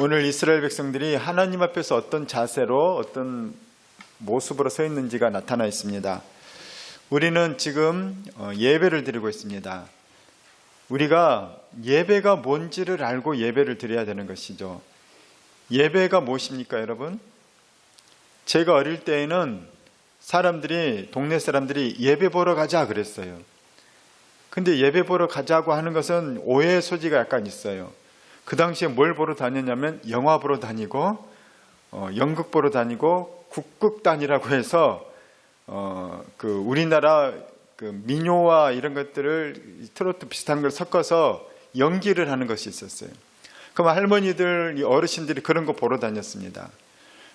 오늘 이스라엘 백성들이 하나님 앞에서 어떤 자세로 어떤 모습으로 서 있는지가 나타나 있습니다. 우리는 지금 예배를 드리고 있습니다. 우리가 예배가 뭔지를 알고 예배를 드려야 되는 것이죠. 예배가 무엇입니까, 여러분? 제가 어릴 때에는 동네 사람들이 예배 보러 가자 그랬어요. 근데 예배 보러 가자고 하는 것은 오해의 소지가 약간 있어요. 그 당시에 뭘 보러 다녔냐면 영화 보러 다니고 연극 보러 다니고 국극단이라고 해서 우리나라 민요와 이런 것들을 트로트 비슷한 걸 섞어서 연기를 하는 것이 있었어요. 그럼 할머니들, 어르신들이 그런 거 보러 다녔습니다.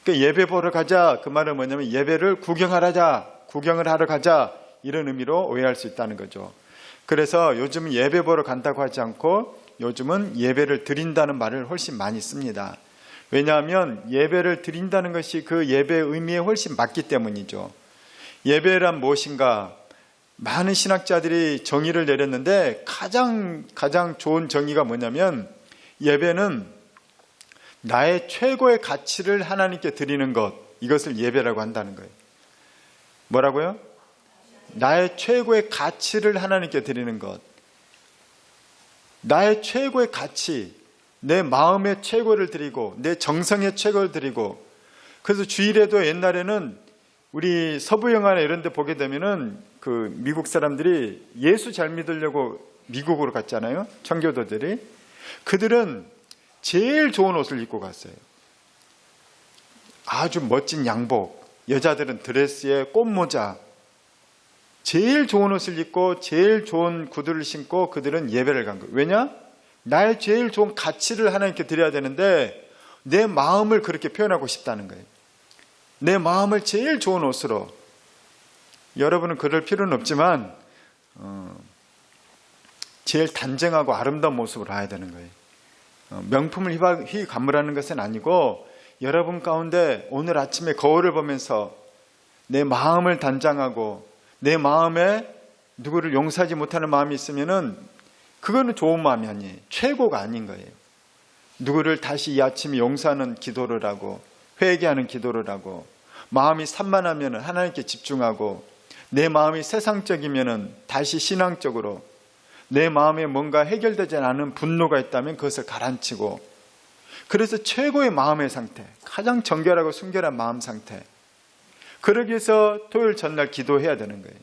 그러니까 예배 보러 가자, 그 말은 뭐냐면 예배를 구경을 하러 가자, 이런 의미로 오해할 수 있다는 거죠. 그래서 요즘 예배 보러 간다고 하지 않고 요즘은 예배를 드린다는 말을 훨씬 많이 씁니다. 왜냐하면 예배를 드린다는 것이 그 예배의 의미에 훨씬 맞기 때문이죠. 예배란 무엇인가? 많은 신학자들이 정의를 내렸는데 가장 좋은 정의가 뭐냐면 예배는 나의 최고의 가치를 하나님께 드리는 것, 이것을 예배라고 한다는 거예요. 뭐라고요? 나의 최고의 가치를 하나님께 드리는 것. 나의 최고의 가치, 내 마음의 최고를 드리고 내 정성의 최고를 드리고. 그래서 주일에도 옛날에는 우리 서부 영화나 이런 데 보게 되면은 미국 사람들이 예수 잘 믿으려고 미국으로 갔잖아요. 청교도들이. 그들은 제일 좋은 옷을 입고 갔어요. 아주 멋진 양복, 여자들은 드레스에 꽃모자, 제일 좋은 옷을 입고 제일 좋은 구두를 신고 그들은 예배를 간 거예요. 왜냐? 나의 제일 좋은 가치를 하나님께 드려야 되는데 내 마음을 그렇게 표현하고 싶다는 거예요. 내 마음을 제일 좋은 옷으로. 여러분은 그럴 필요는 없지만 제일 단정하고 아름다운 모습으로 가야 되는 거예요. 명품을 휘감으라는 것은 아니고 여러분 가운데 오늘 아침에 거울을 보면서 내 마음을 단장하고 내 마음에 누구를 용서하지 못하는 마음이 있으면은 그거는 좋은 마음이 아니에요. 최고가 아닌 거예요. 누구를 다시 이 아침에 용서하는 기도를 하고 회개하는 기도를 하고 마음이 산만하면 하나님께 집중하고 내 마음이 세상적이면 다시 신앙적으로 내 마음에 뭔가 해결되지 않은 분노가 있다면 그것을 가라앉히고 그래서 최고의 마음의 상태, 가장 정결하고 순결한 마음 상태. 그러기 위해서 토요일 전날 기도해야 되는 거예요.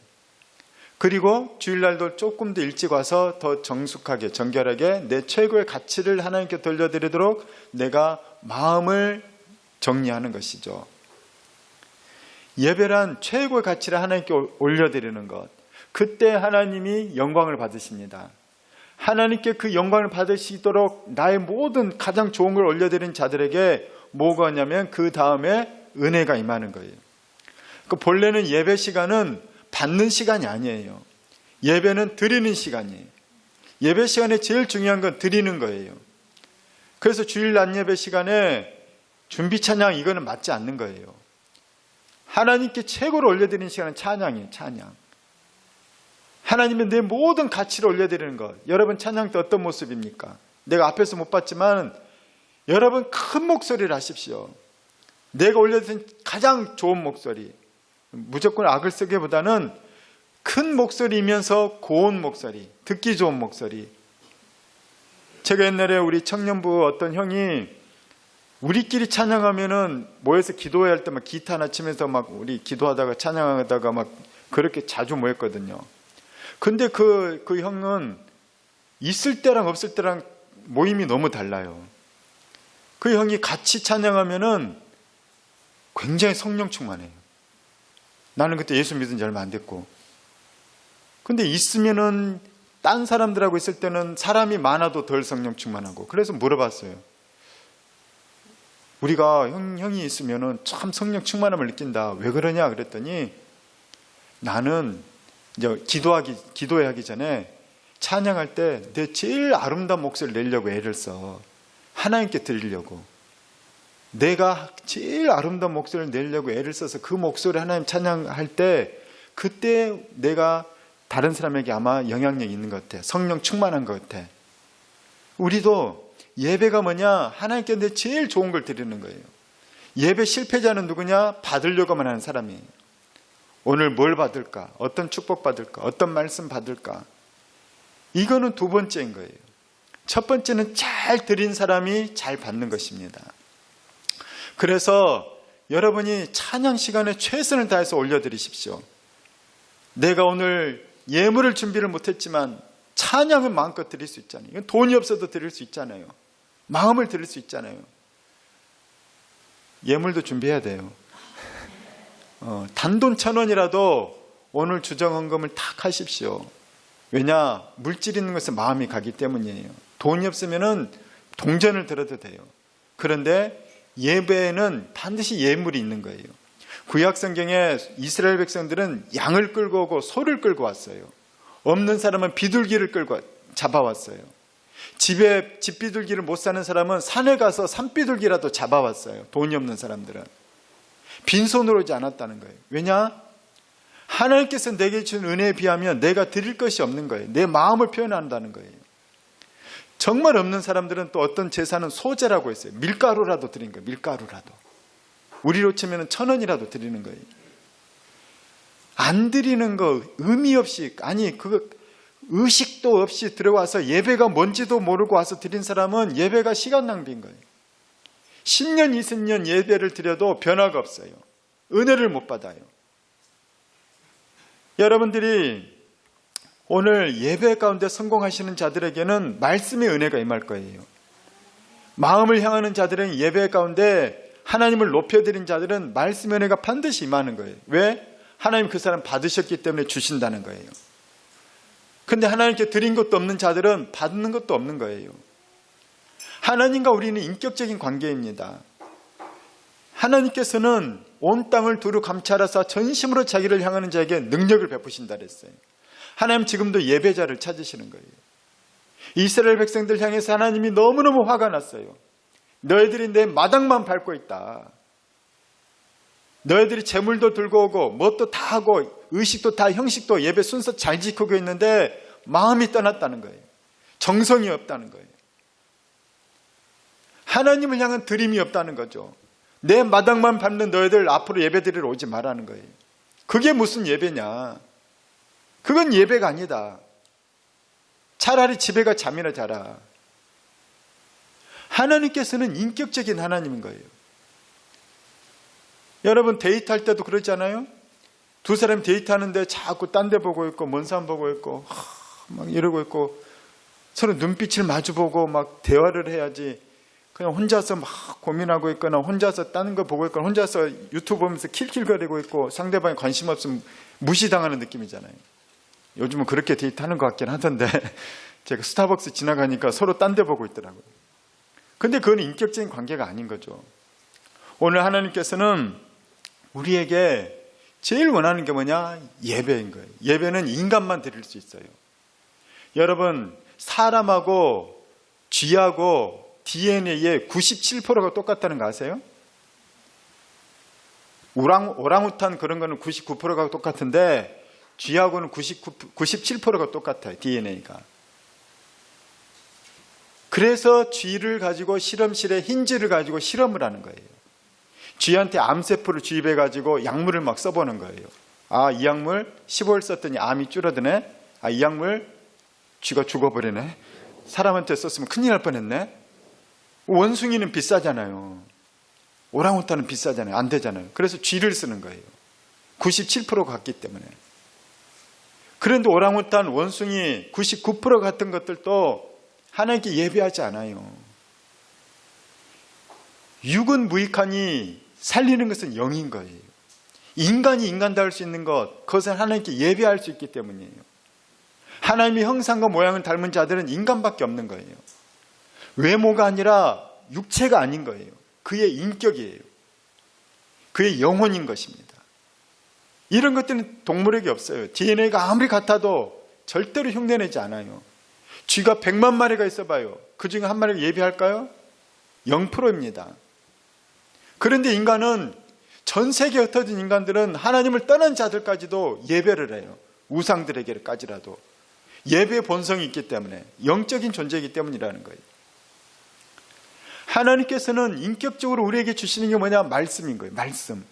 그리고 주일날도 조금 더 일찍 와서 더 정숙하게 정결하게 내 최고의 가치를 하나님께 돌려드리도록 내가 마음을 정리하는 것이죠. 예배란 최고의 가치를 하나님께 올려드리는 것. 그때 하나님이 영광을 받으십니다. 하나님께 그 영광을 받으시도록 나의 모든 가장 좋은 걸 올려드린 자들에게 뭐가 있냐면 그 다음에 은혜가 임하는 거예요. 본래는 예배 시간은 받는 시간이 아니에요. 예배는 드리는 시간이에요. 예배 시간에 제일 중요한 건 드리는 거예요. 그래서 주일 낮 예배 시간에 준비 찬양 이거는 맞지 않는 거예요. 하나님께 최고로 올려드리는 시간은 찬양이에요. 찬양. 하나님의 내 모든 가치를 올려드리는 것. 여러분 찬양 때 어떤 모습입니까? 내가 앞에서 못 봤지만 여러분 큰 목소리를 하십시오. 내가 올려드린 가장 좋은 목소리. 무조건 악을 쓰기보다는 큰 목소리이면서 고운 목소리, 듣기 좋은 목소리. 제가 옛날에 우리 청년부 어떤 형이 우리끼리 찬양하면은 모여서 기도해야 할 때 막 기타 하나 치면서 막 우리 기도하다가 찬양하다가 막 그렇게 자주 모였거든요. 근데 그 형은 있을 때랑 없을 때랑 모임이 너무 달라요. 그 형이 같이 찬양하면은 굉장히 성령 충만해요. 나는 그때 예수 믿은 지 얼마 안 됐고. 근데 있으면은 딴 사람들하고 있을 때는 사람이 많아도 덜 성령 충만하고. 그래서 물어봤어요. 우리가 형이 있으면은 참 성령 충만함을 느낀다. 왜 그러냐 그랬더니 나는 이제 기도회 하기 전에 찬양할 때 내 제일 아름다운 목소리를 내려고 애를 써. 하나님께 드리려고. 내가 제일 아름다운 목소리를 내려고 애를 써서 그 목소리 하나님 찬양할 때 그때 내가 다른 사람에게 아마 영향력이 있는 것 같아. 성령 충만한 것 같아. 우리도 예배가 뭐냐? 하나님께 내 제일 좋은 걸 드리는 거예요. 예배 실패자는 누구냐? 받으려고만 하는 사람이에요. 오늘 뭘 받을까? 어떤 축복 받을까? 어떤 말씀 받을까? 이거는 두 번째인 거예요. 첫 번째는 잘 드린 사람이 잘 받는 것입니다. 그래서 여러분이 찬양 시간에 최선을 다해서 올려드리십시오. 내가 오늘 예물을 준비를 못했지만 찬양은 마음껏 드릴 수 있잖아요. 이건 돈이 없어도 드릴 수 있잖아요. 마음을 드릴 수 있잖아요. 예물도 준비해야 돼요. 단돈 1,000원이라도 오늘 주정헌금을 탁 하십시오. 왜냐? 물질 있는 것에 마음이 가기 때문이에요. 돈이 없으면 동전을 들어도 돼요. 그런데 예배에는 반드시 예물이 있는 거예요. 구약 성경에 이스라엘 백성들은 양을 끌고 오고 소를 끌고 왔어요. 없는 사람은 비둘기를 끌고 잡아왔어요. 집에 집비둘기를 못 사는 사람은 산에 가서 산비둘기라도 잡아왔어요. 돈이 없는 사람들은. 빈손으로 오지 않았다는 거예요. 왜냐? 하나님께서 내게 준 은혜에 비하면 내가 드릴 것이 없는 거예요. 내 마음을 표현한다는 거예요. 정말 없는 사람들은 또 어떤 제사는 소제라고 했어요. 밀가루라도 드린 거예요. 밀가루라도. 우리로 치면 1,000원이라도 드리는 거예요. 안 드리는 거 의미 없이, 아니 의식도 없이 들어와서 예배가 뭔지도 모르고 와서 드린 사람은 예배가 시간 낭비인 거예요. 10년, 20년 예배를 드려도 변화가 없어요. 은혜를 못 받아요. 여러분들이 오늘 예배 가운데 성공하시는 자들에게는 말씀의 은혜가 임할 거예요. 마음을 향하는 자들은 예배 가운데 하나님을 높여드린 자들은 말씀의 은혜가 반드시 임하는 거예요. 왜? 하나님 그 사람 받으셨기 때문에 주신다는 거예요. 근데 하나님께 드린 것도 없는 자들은 받는 것도 없는 거예요. 하나님과 우리는 인격적인 관계입니다. 하나님께서는 온 땅을 두루 감찰하사 전심으로 자기를 향하는 자에게 능력을 베푸신다 그랬어요. 하나님 지금도 예배자를 찾으시는 거예요. 이스라엘 백성들 향해서 하나님이 너무너무 화가 났어요. 너희들이 내 마당만 밟고 있다. 너희들이 재물도 들고 오고 뭣도 다 하고 의식도 다 형식도 예배 순서 잘 지키고 있는데 마음이 떠났다는 거예요. 정성이 없다는 거예요. 하나님을 향한 드림이 없다는 거죠. 내 마당만 밟는 너희들 앞으로 예배드리러 오지 말라는 거예요. 그게 무슨 예배냐? 그건 예배가 아니다. 차라리 집에 가 잠이나 자라. 하나님께서는 인격적인 하나님인 거예요. 여러분 데이트할 때도 그러잖아요. 두 사람이 데이트하는데 자꾸 딴 데 보고 있고 먼 산 보고 있고 막 이러고 있고 서로 눈빛을 마주보고 막 대화를 해야지 그냥 혼자서 막 고민하고 있거나 혼자서 다른 거 보고 있거나 혼자서 유튜브 보면서 킬킬거리고 있고 상대방이 관심 없으면 무시당하는 느낌이잖아요. 요즘은 그렇게 데이트하는 것 같긴 하던데 제가 스타벅스 지나가니까 서로 딴 데 보고 있더라고요. 근데 그건 인격적인 관계가 아닌 거죠. 오늘 하나님께서는 우리에게 제일 원하는 게 뭐냐? 예배인 거예요. 예배는 인간만 드릴 수 있어요. 여러분 사람하고 쥐하고 DNA의 97%가 똑같다는 거 아세요? 오랑우탄 그런 거는 99%가 똑같은데 쥐하고는 97%가 똑같아요. DNA가. 그래서 쥐를 가지고 실험실에 흰쥐를 가지고 실험을 하는 거예요. 쥐한테 암세포를 주입해가지고 약물을 막 써보는 거예요. 아, 이 약물 15일 썼더니 암이 줄어드네. 아, 이 약물 쥐가 죽어버리네. 사람한테 썼으면 큰일 날 뻔했네. 원숭이는 비싸잖아요. 오랑우탄은 비싸잖아요. 안 되잖아요. 그래서 쥐를 쓰는 거예요. 97%가 같기 때문에. 그런데 오랑우탄, 원숭이 99% 같은 것들도 하나님께 예배하지 않아요. 육은 무익하니 살리는 것은 영인 거예요. 인간이 인간다울 수 있는 것, 그것은 하나님께 예배할 수 있기 때문이에요. 하나님의 형상과 모양을 닮은 자들은 인간밖에 없는 거예요. 외모가 아니라 육체가 아닌 거예요. 그의 인격이에요. 그의 영혼인 것입니다. 이런 것들은 동물에게 없어요. DNA가 아무리 같아도 절대로 흉내내지 않아요. 쥐가 100만 마리가 있어봐요. 그 중에 한 마리가 예배할까요? 0%입니다. 그런데 인간은 전 세계에 흩어진 인간들은 하나님을 떠난 자들까지도 예배를 해요. 우상들에게까지라도. 예배의 본성이 있기 때문에 영적인 존재이기 때문이라는 거예요. 하나님께서는 인격적으로 우리에게 주시는 게 뭐냐? 말씀인 거예요. 말씀.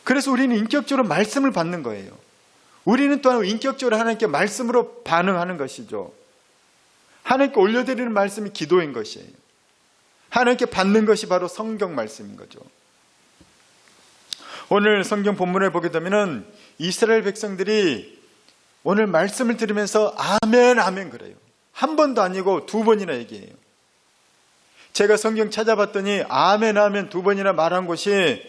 그래서 우리는 인격적으로 말씀을 받는 거예요. 우리는 또한 인격적으로 하나님께 말씀으로 반응하는 것이죠. 하나님께 올려드리는 말씀이 기도인 것이에요. 하나님께 받는 것이 바로 성경 말씀인 거죠. 오늘 성경 본문을 보게 되면 이스라엘 백성들이 오늘 말씀을 들으면서 아멘 아멘 그래요. 한 번도 아니고 두 번이나 얘기해요. 제가 성경 찾아봤더니 아멘 아멘 두 번이나 말한 곳이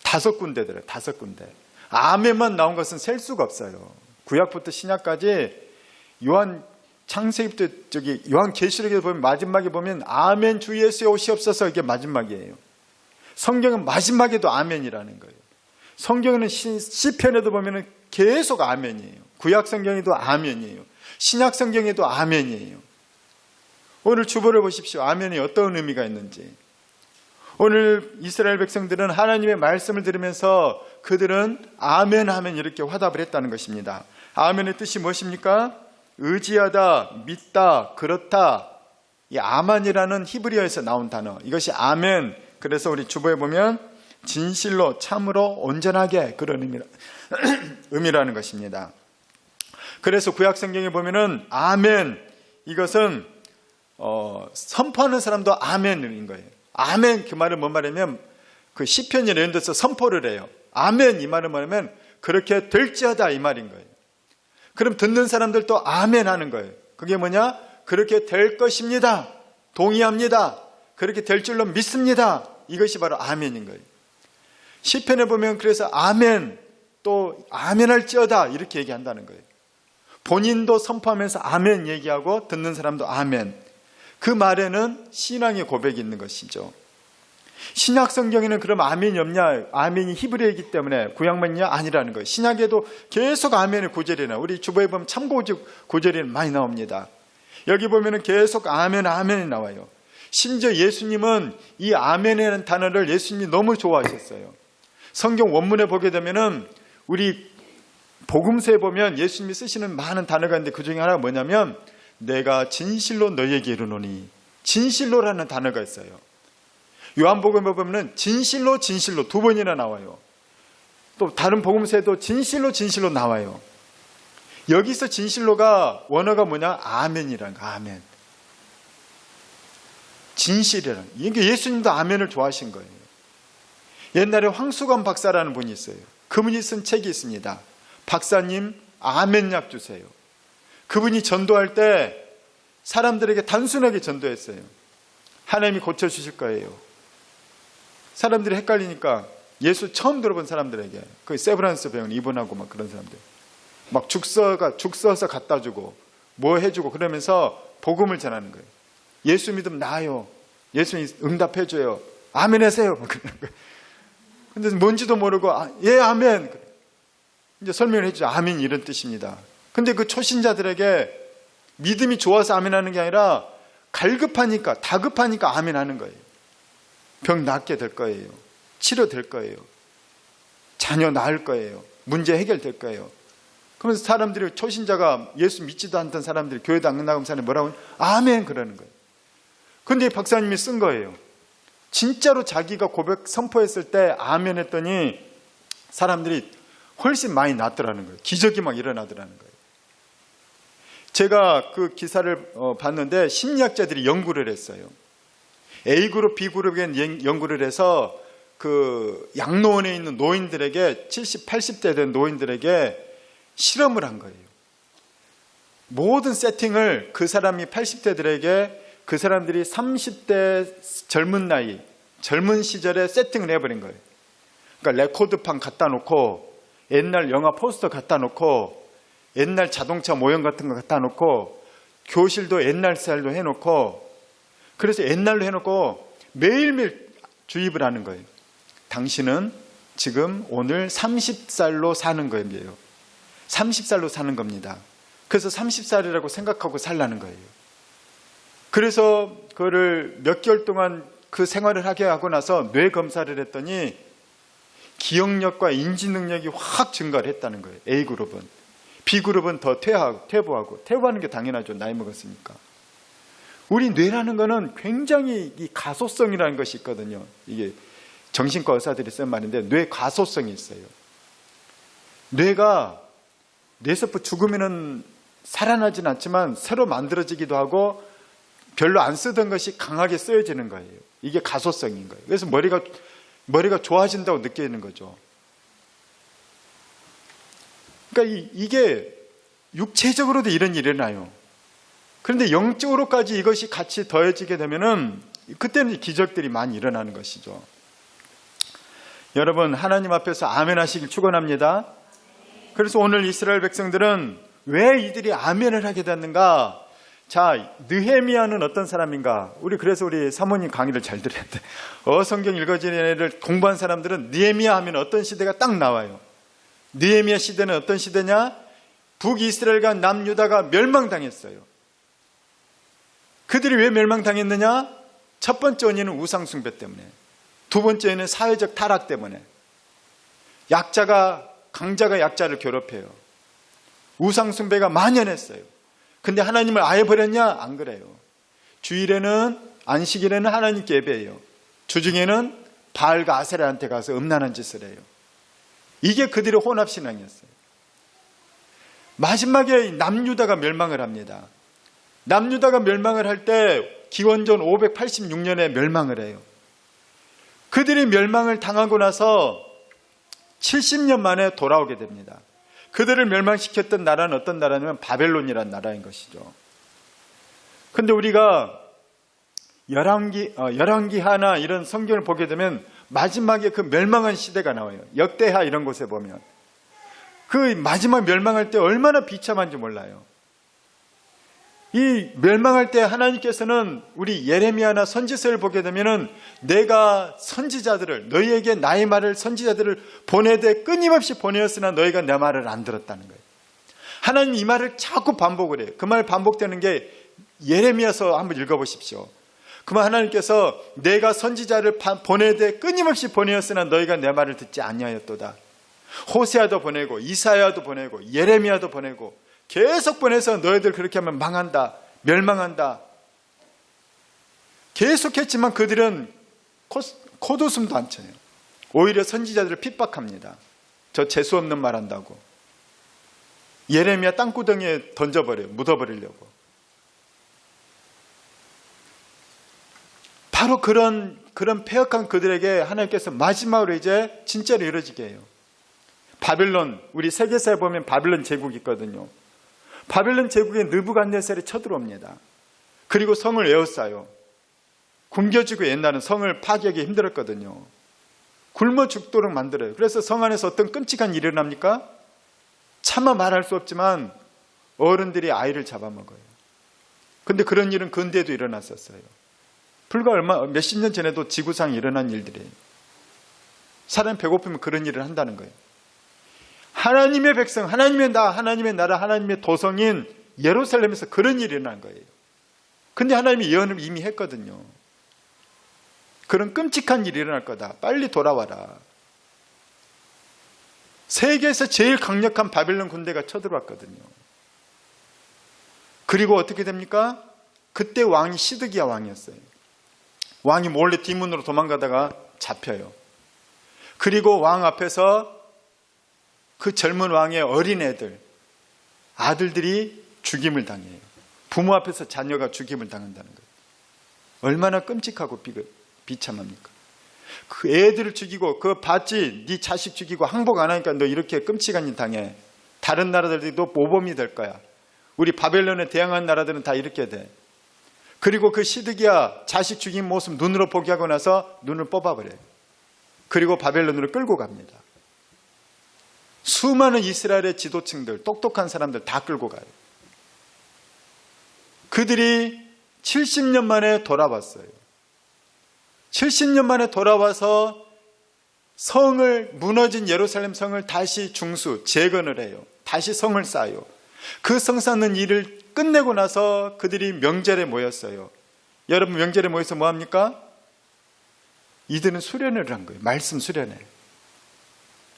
5군데더래요. 5군데. 아멘만 나온 것은 셀 수가 없어요. 구약부터 신약까지 창세기부터 요한계시록에 보면 마지막에 보면 아멘 주 예수의 오시옵소서, 이게 마지막이에요. 성경은 마지막에도 아멘이라는 거예요. 성경은 시편에도 보면 계속 아멘이에요. 구약 성경에도 아멘이에요. 신약 성경에도 아멘이에요. 오늘 주보를 보십시오. 아멘이 어떤 의미가 있는지. 오늘 이스라엘 백성들은 하나님의 말씀을 들으면서 그들은 아멘 하면 이렇게 화답을 했다는 것입니다. 아멘의 뜻이 무엇입니까? 의지하다, 믿다, 그렇다. 이 아만이라는 히브리어에서 나온 단어, 이것이 아멘. 그래서 우리 주보에 보면 진실로, 참으로, 온전하게, 그런 의미라는 것입니다. 그래서 구약 성경에 보면은 아멘, 이것은 선포하는 사람도 아멘인 거예요. 아멘, 그 말은 뭔 말이냐면 그 시편이나 이런 데서 선포를 해요. 아멘, 이 말은 뭐냐면 그렇게 될지어다, 이 말인 거예요. 그럼 듣는 사람들도 아멘 하는 거예요. 그게 뭐냐? 그렇게 될 것입니다. 동의합니다. 그렇게 될 줄로 믿습니다. 이것이 바로 아멘인 거예요. 시편에 보면 그래서 아멘, 또 아멘 할지어다 이렇게 얘기한다는 거예요. 본인도 선포하면서 아멘 얘기하고 듣는 사람도 아멘. 그 말에는 신앙의 고백이 있는 것이죠. 신약 성경에는 그럼 아멘이 없냐? 아멘이 히브리어이기 때문에 구약만이냐? 아니라는 거예요. 신약에도 계속 아멘의 구절이 나와요. 우리 주보에 보면 참고 구절이 많이 나옵니다. 여기 보면은 계속 아멘, 아멘이 나와요. 심지어 예수님은 이 아멘이라는 단어를 예수님이 너무 좋아하셨어요. 성경 원문에 보게 되면은 우리 복음서에 보면 예수님이 쓰시는 많은 단어가 있는데 그 중에 하나가 뭐냐면 내가 진실로 너희에게 이르노니, 진실로라는 단어가 있어요. 요한복음에 보면 진실로 진실로 두 번이나 나와요. 또 다른 복음서에도 진실로 진실로 나와요. 여기서 진실로가 원어가 뭐냐? 아멘이라는 거. 아멘. 진실이라는, 이게 예수님도 아멘을 좋아하신 거예요. 옛날에 황수관 박사라는 분이 있어요. 그분이 쓴 책이 있습니다. 박사님 아멘약 주세요. 그분이 전도할 때 사람들에게 단순하게 전도했어요. 하나님이 고쳐주실 거예요. 사람들이 헷갈리니까 예수 처음 들어본 사람들에게, 그 세브란스 배운 이분하고 막 그런 사람들 막 죽 써서 갖다 주고 뭐 해주고 그러면서 복음을 전하는 거예요. 예수 믿으면 나아요. 예수님 응답해 줘요. 아멘 하세요. 막 그러는 거예요. 근데 뭔지도 모르고 예 아멘. 이제 설명을 해주죠. 아멘 이런 뜻입니다. 근데 그 초신자들에게 믿음이 좋아서 아멘 하는 게 아니라 갈급하니까, 다급하니까 아멘 하는 거예요. 병 낫게 될 거예요. 치료될 거예요. 자녀 낳을 거예요. 문제 해결될 거예요. 그러면서 사람들이, 초신자가 예수 믿지도 않던 사람들이, 교회도 안 나가는 사람이 뭐라고 하면 아멘 그러는 거예요. 근데 박사님이 쓴 거예요. 진짜로 자기가 고백 선포했을 때 아멘 했더니 사람들이 훨씬 많이 낫더라는 거예요. 기적이 막 일어나더라는 거예요. 제가 그 기사를 봤는데 심리학자들이 연구를 했어요. A그룹, B그룹에 연구를 해서 그 양로원에 있는 노인들에게, 70, 80대 된 노인들에게 실험을 한 거예요. 모든 세팅을 그 사람이 80대들에게, 그 사람들이 30대 젊은 시절에 세팅을 해버린 거예요. 그러니까 레코드판 갖다 놓고, 옛날 영화 포스터 갖다 놓고, 옛날 자동차 모형 같은 거 갖다 놓고, 교실도 옛날 스타일로 해놓고, 그래서 옛날로 해놓고 매일매일 주입을 하는 거예요. 당신은 지금 오늘 30살로 사는 거예요. 30살로 사는 겁니다. 그래서 30살이라고 생각하고 살라는 거예요. 그래서 그거를 몇 개월 동안 그 생활을 하게 하고 나서 뇌 검사를 했더니 기억력과 인지 능력이 확 증가를 했다는 거예요. A그룹은. B그룹은 더 퇴보하고, 퇴보하는 게 당연하죠. 나이 먹었으니까. 우리 뇌라는 거는 굉장히 이 가소성이라는 것이 있거든요. 이게 정신과 의사들이 쓴 말인데 뇌 가소성이 있어요. 뇌가 뇌세포 죽으면은 살아나진 않지만 새로 만들어지기도 하고 별로 안 쓰던 것이 강하게 쓰여지는 거예요. 이게 가소성인 거예요. 그래서 머리가 좋아진다고 느끼는 거죠. 그러니까 이게 육체적으로도 이런 일이 일어나요. 그런데 영적으로까지 이것이 같이 더해지게 되면은 그때는 기적들이 많이 일어나는 것이죠. 여러분, 하나님 앞에서 아멘 하시길 축원합니다. 그래서 오늘 이스라엘 백성들은 왜 이들이 아멘을 하게 됐는가? 자, 느헤미야는 어떤 사람인가? 그래서 우리 사모님 강의를 잘 들어야 돼. 성경 읽어지는 애를 공부한 사람들은 느헤미야 하면 어떤 시대가 딱 나와요. 느헤미야 시대는 어떤 시대냐? 북이스라엘과 남유다가 멸망당했어요. 그들이 왜 멸망당했느냐? 첫 번째 원인은 우상숭배 때문에, 두 번째는 사회적 타락 때문에. 강자가 약자를 괴롭혀요. 우상숭배가 만연했어요. 근데 하나님을 아예 버렸냐? 안 그래요. 주일에는, 안식일에는 하나님께 예배해요. 주중에는 바알과 아세라한테 가서 음란한 짓을 해요. 이게 그들의 혼합신앙이었어요. 마지막에 남유다가 멸망을 합니다. 남유다가 멸망을 할 때 기원전 586년에 멸망을 해요. 그들이 멸망을 당하고 나서 70년 만에 돌아오게 됩니다. 그들을 멸망시켰던 나라는 어떤 나라냐면 바벨론이라는 나라인 것이죠. 그런데 우리가 열왕기하나 이런 성경을 보게 되면 마지막에 그 멸망한 시대가 나와요. 역대하 이런 곳에 보면 그 마지막 멸망할 때 얼마나 비참한지 몰라요. 이 멸망할 때 하나님께서는 우리 예레미야나 선지서를 보게 되면은 내가 선지자들을, 너희에게 나의 말을 선지자들을 보내되 끊임없이 보내었으나 너희가 내 말을 안 들었다는 거예요. 하나님 이 말을 자꾸 반복을 해요. 그 말 반복되는 게 예레미야서 한번 읽어보십시오. 그러면 하나님께서 내가 선지자를 보내되 끊임없이 보내었으나 너희가 내 말을 듣지 아니하였도다. 호세아도 보내고 이사야도 보내고 예레미야도 보내고 계속 보내서 너희들 그렇게 하면 망한다, 멸망한다. 계속했지만 그들은 코웃음도 안 쳐요. 오히려 선지자들을 핍박합니다. 저 재수없는 말 한다고. 예레미야 땅구덩이에 던져버려요. 묻어버리려고. 바로 그런 패역한 그들에게 하나님께서 마지막으로 이제 진짜로 이루어지게 해요. 바벨론, 우리 세계사에 보면 바벨론 제국이 있거든요. 바벨론 제국에 느부갓네살이 쳐들어옵니다. 그리고 성을 에워싸요. 굶겨지고 옛날은 성을 파괴하기 힘들었거든요. 굶어 죽도록 만들어요. 그래서 성 안에서 어떤 끔찍한 일이 일어납니까? 차마 말할 수 없지만 어른들이 아이를 잡아먹어요. 근데 그런 일은 근대에도 일어났었어요. 불과 몇십 년 전에도 지구상에 일어난 일들이에요. 사람이 배고프면 그런 일을 한다는 거예요. 하나님의 백성, 하나님의 하나님의 나라, 하나님의 도성인 예루살렘에서 그런 일이 일어난 거예요. 근데 하나님이 예언을 이미 했거든요. 그런 끔찍한 일이 일어날 거다. 빨리 돌아와라. 세계에서 제일 강력한 바벨론 군대가 쳐들어왔거든요. 그리고 어떻게 됩니까? 그때 왕이 시드기야 왕이었어요. 왕이 몰래 뒷문으로 도망가다가 잡혀요. 그리고 왕 앞에서 그 젊은 왕의 어린애들, 아들들이 죽임을 당해요. 부모 앞에서 자녀가 죽임을 당한다는 거예요. 얼마나 끔찍하고 비참합니까? 그 애들을 죽이고 그 봤지? 네 자식 죽이고 항복 안 하니까 너 이렇게 끔찍한 일 당해. 다른 나라들도 모범이 될 거야. 우리 바벨론에 대항한 나라들은 다 이렇게 돼. 그리고 그 시드기야 자식 죽인 모습 눈으로 보게 하고 나서 눈을 뽑아버려요. 그리고 바벨론으로 끌고 갑니다. 수많은 이스라엘의 지도층들, 똑똑한 사람들 다 끌고 가요. 그들이 70년 만에 돌아왔어요. 70년 만에 돌아와서 무너진 예루살렘 성을 다시 재건을 해요. 다시 성을 쌓아요. 그 성 쌓는 일을 끝내고 나서 그들이 명절에 모였어요. 여러분, 명절에 모여서 뭐 합니까? 이들은 수련회를 한 거예요. 말씀 수련회.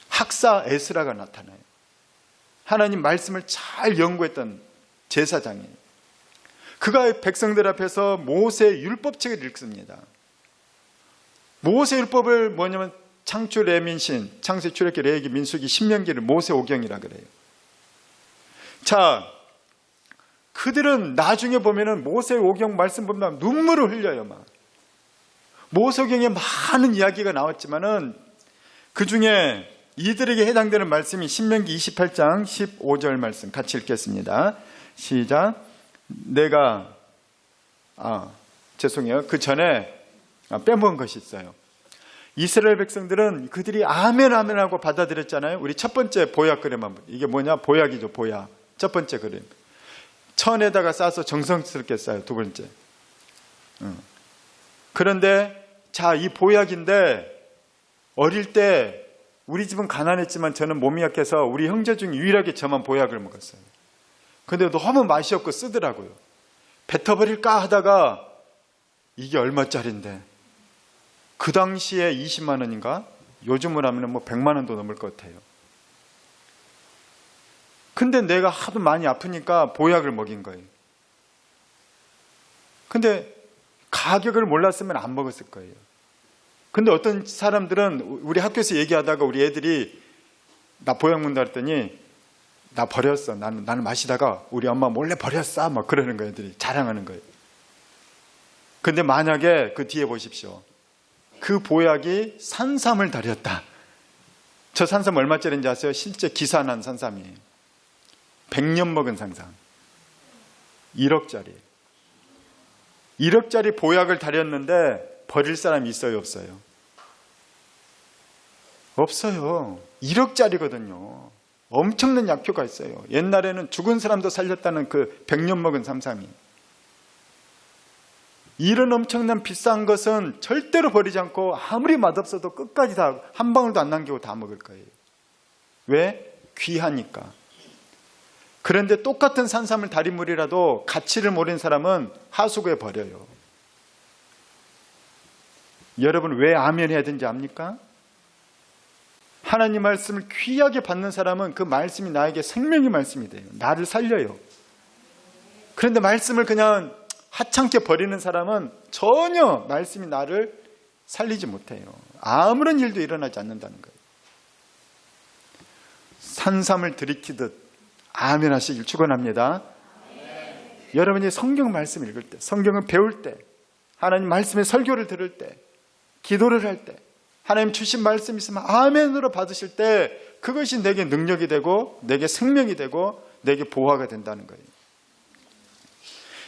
학사 에스라가 나타나요. 하나님 말씀을 잘 연구했던 제사장이에요. 그가 백성들 앞에서 모세의 율법책을 읽습니다. 모세 율법을 뭐냐면 창조 레민신, 창세 출애굽기 레위기 민수기 신명기를 모세 오경이라 그래요. 자, 그들은 나중에 보면은 모세 오경 말씀 보면 눈물을 흘려요. 막 모세오경에 많은 이야기가 나왔지만은 그 중에 이들에게 해당되는 말씀이 신명기 28장 15절 말씀 같이 읽겠습니다. 시작. 죄송해요. 그 전에 빼먹은 것이 있어요. 이스라엘 백성들은 그들이 아멘 아멘 하고 받아들였잖아요. 우리 첫 번째 보약 그림 한번. 이게 뭐냐? 보약이죠. 보약. 첫 번째 그림. 천에다가 싸서 정성스럽게 싸요. 두 번째. 그런데 자, 이 보약인데 어릴 때 우리 집은 가난했지만 저는 몸이 약해서 우리 형제 중 유일하게 저만 보약을 먹었어요. 근데 너무 맛이 없고 쓰더라고요. 뱉어버릴까 하다가 이게 얼마짜린데 그 당시에 20만 원인가? 요즘으로 하면 뭐 100만 원도 넘을 것 같아요. 근데 내가 하도 많이 아프니까 보약을 먹인 거예요. 근데 가격을 몰랐으면 안 먹었을 거예요. 근데 어떤 사람들은 우리 학교에서 얘기하다가 우리 애들이 나 보약 먹는다 했더니 나 버렸어. 나는 마시다가 우리 엄마 몰래 버렸어. 막 그러는 거예요. 애들이 자랑하는 거예요. 근데 만약에 그 뒤에 보십시오. 그 보약이 산삼을 달였다. 저 산삼 얼마짜리인지 아세요? 실제 기사난 산삼이에요. 100년 먹은 산삼. 1억짜리. 1억짜리 보약을 달였는데 버릴 사람이 있어요? 없어요? 없어요. 1억짜리거든요. 엄청난 약효가 있어요. 옛날에는 죽은 사람도 살렸다는 그 100년 먹은 산삼이. 이런 엄청난 비싼 것은 절대로 버리지 않고 아무리 맛없어도 끝까지 다 한 방울도 안 남기고 다 먹을 거예요. 왜? 귀하니까. 그런데 똑같은 산삼을 다리물이라도 가치를 모르는 사람은 하수구에 버려요. 여러분 왜 아멘 해야 되는지 압니까? 하나님 말씀을 귀하게 받는 사람은 그 말씀이 나에게 생명의 말씀이 돼요. 나를 살려요. 그런데 말씀을 그냥 하찮게 버리는 사람은 전혀 말씀이 나를 살리지 못해요. 아무런 일도 일어나지 않는다는 거예요. 산삼을 들이키듯 아멘 하시길 축원합니다. 여러분이 성경 말씀 읽을 때, 성경을 배울 때, 하나님 말씀의 설교를 들을 때, 기도를 할 때, 하나님 주신 말씀 있으면 아멘으로 받으실 때 그것이 내게 능력이 되고 내게 생명이 되고 내게 보화가 된다는 거예요.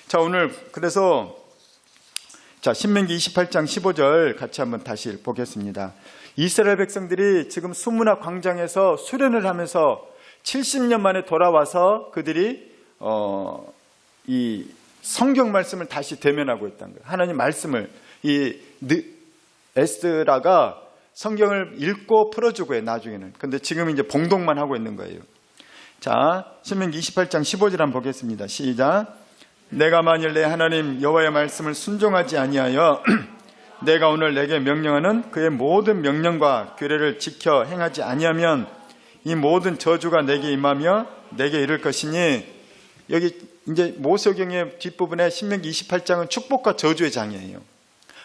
자, 오늘 그래서 신명기 28장 15절 같이 한번 다시 보겠습니다. 이스라엘 백성들이 지금 수문화 광장에서 수련을 하면서 70년 만에 돌아와서 그들이 이 성경 말씀을 다시 대면하고 있다는 거예요. 하나님 말씀을 에스라가 성경을 읽고 풀어주고 해요. 나중에는. 근데 지금 이제 봉독만 하고 있는 거예요. 자, 신명기 28장 15절 한번 보겠습니다. 시작. 내가 만일 내 하나님 여호와의 말씀을 순종하지 아니하여 내가 오늘 내게 명령하는 그의 모든 명령과 규례를 지켜 행하지 아니하면 이 모든 저주가 내게 임하며 내게 이를 것이니, 여기 이제 모세오경의 뒷부분에 신명기 28장은 축복과 저주의 장이에요.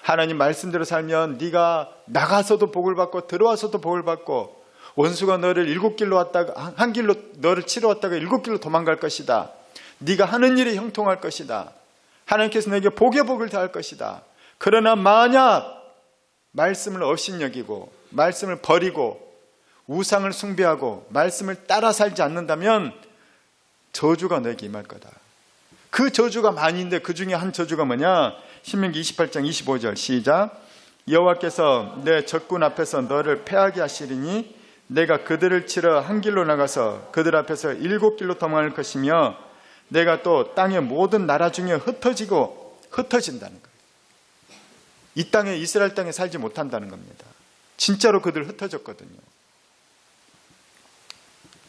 하나님 말씀대로 살면 네가 나가서도 복을 받고 들어와서도 복을 받고, 원수가 너를 7길로 왔다가 한 길로 너를 치러 왔다가 7길로 도망갈 것이다. 네가 하는 일이 형통할 것이다. 하나님께서 내게 복의 복을 더할 것이다. 그러나 만약 말씀을 업신여기고 말씀을 버리고 우상을 숭배하고 말씀을 따라 살지 않는다면 저주가 너에게 임할 거다. 그 저주가 많이 있는데 그 중에 한 저주가 뭐냐? 신명기 28장 25절 시작. 여호와께서 내 적군 앞에서 너를 패하게 하시리니 내가 그들을 치러 한 길로 나가서 그들 앞에서 7길로 도망할 것이며 내가 또 땅의 모든 나라 중에 흩어진다는 거예요. 이 땅에, 이스라엘 땅에 살지 못한다는 겁니다. 진짜로 그들 흩어졌거든요.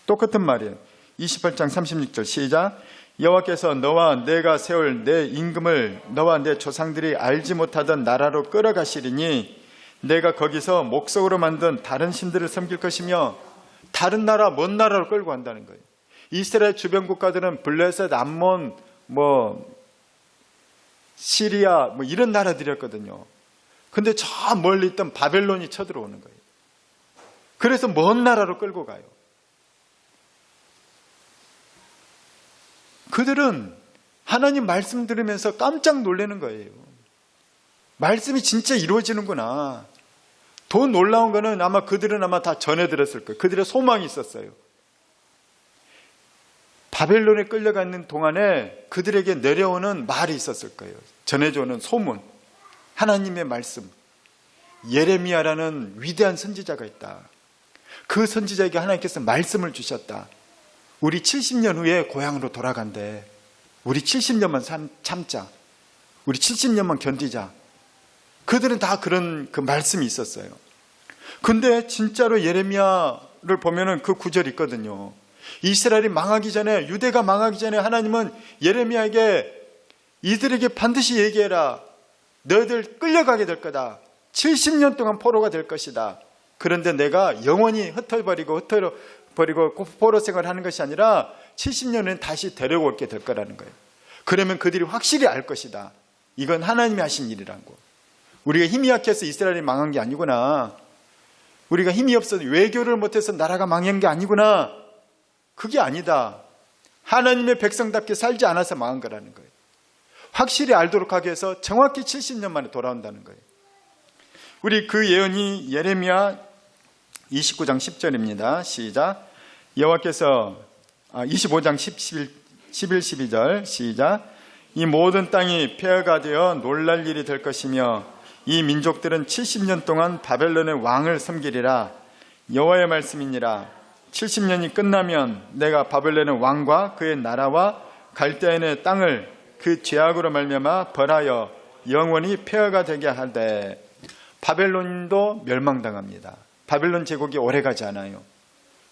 똑같은 말이에요. 28장 36절 시작. 여호와께서 너와 내가 세울 내 임금을 너와 내 조상들이 알지 못하던 나라로 끌어가시리니 내가 거기서 목석으로 만든 다른 신들을 섬길 것이며, 다른 나라, 먼 나라로 끌고 간다는 거예요. 이스라엘 주변 국가들은 블레셋, 암몬, 시리아 뭐 이런 나라들이었거든요. 근데 저 멀리 있던 바벨론이 쳐들어오는 거예요. 그래서 먼 나라로 끌고 가요. 그들은 하나님 말씀 들으면서 깜짝 놀라는 거예요. 말씀이 진짜 이루어지는구나. 더 놀라운 거는 아마 그들은 아마 다 전해 들었을 거예요. 그들의 소망이 있었어요. 바벨론에 끌려가는 동안에 그들에게 내려오는 말이 있었을 거예요. 전해져오는 소문, 하나님의 말씀. 예레미야라는 위대한 선지자가 있다. 그 선지자에게 하나님께서 말씀을 주셨다. 우리 70년 후에 고향으로 돌아간대. 우리 70년만 참자. 우리 70년만 견디자. 그들은 다 그런 그 말씀이 있었어요. 근데 진짜로 예레미야를 보면은 그 구절이 있거든요. 이스라엘이 망하기 전에, 유대가 망하기 전에 하나님은 예레미야에게 이들에게 반드시 얘기해라. 너희들 끌려가게 될 거다. 70년 동안 포로가 될 것이다. 그런데 내가 영원히 흩어버리고 포로 생활을 하는 것이 아니라 70년은 다시 데려올게 될 거라는 거예요. 그러면 그들이 확실히 알 것이다. 이건 하나님이 하신 일이라고. 우리가 힘이 약해서 이스라엘이 망한 게 아니구나. 우리가 힘이 없어서 외교를 못해서 나라가 망한 게 아니구나. 그게 아니다. 하나님의 백성답게 살지 않아서 망한 거라는 거예요. 확실히 알도록 하기 위해서 정확히 70년 만에 돌아온다는 거예요. 우리 그 예언이 예레미야 29장 10절입니다. 시작. 여호와께서 25장 11, 12절 시작. 이 모든 땅이 폐허가 되어 놀랄 일이 될 것이며 이 민족들은 70년 동안 바벨론의 왕을 섬기리라. 여호와의 말씀이니라. 70년이 끝나면 내가 바벨론의 왕과 그의 나라와 갈대아인의 땅을 그 죄악으로 말미암아 벌하여 영원히 폐허가 되게 하되. 바벨론도 멸망당합니다. 바벨론 제국이 오래가지 않아요.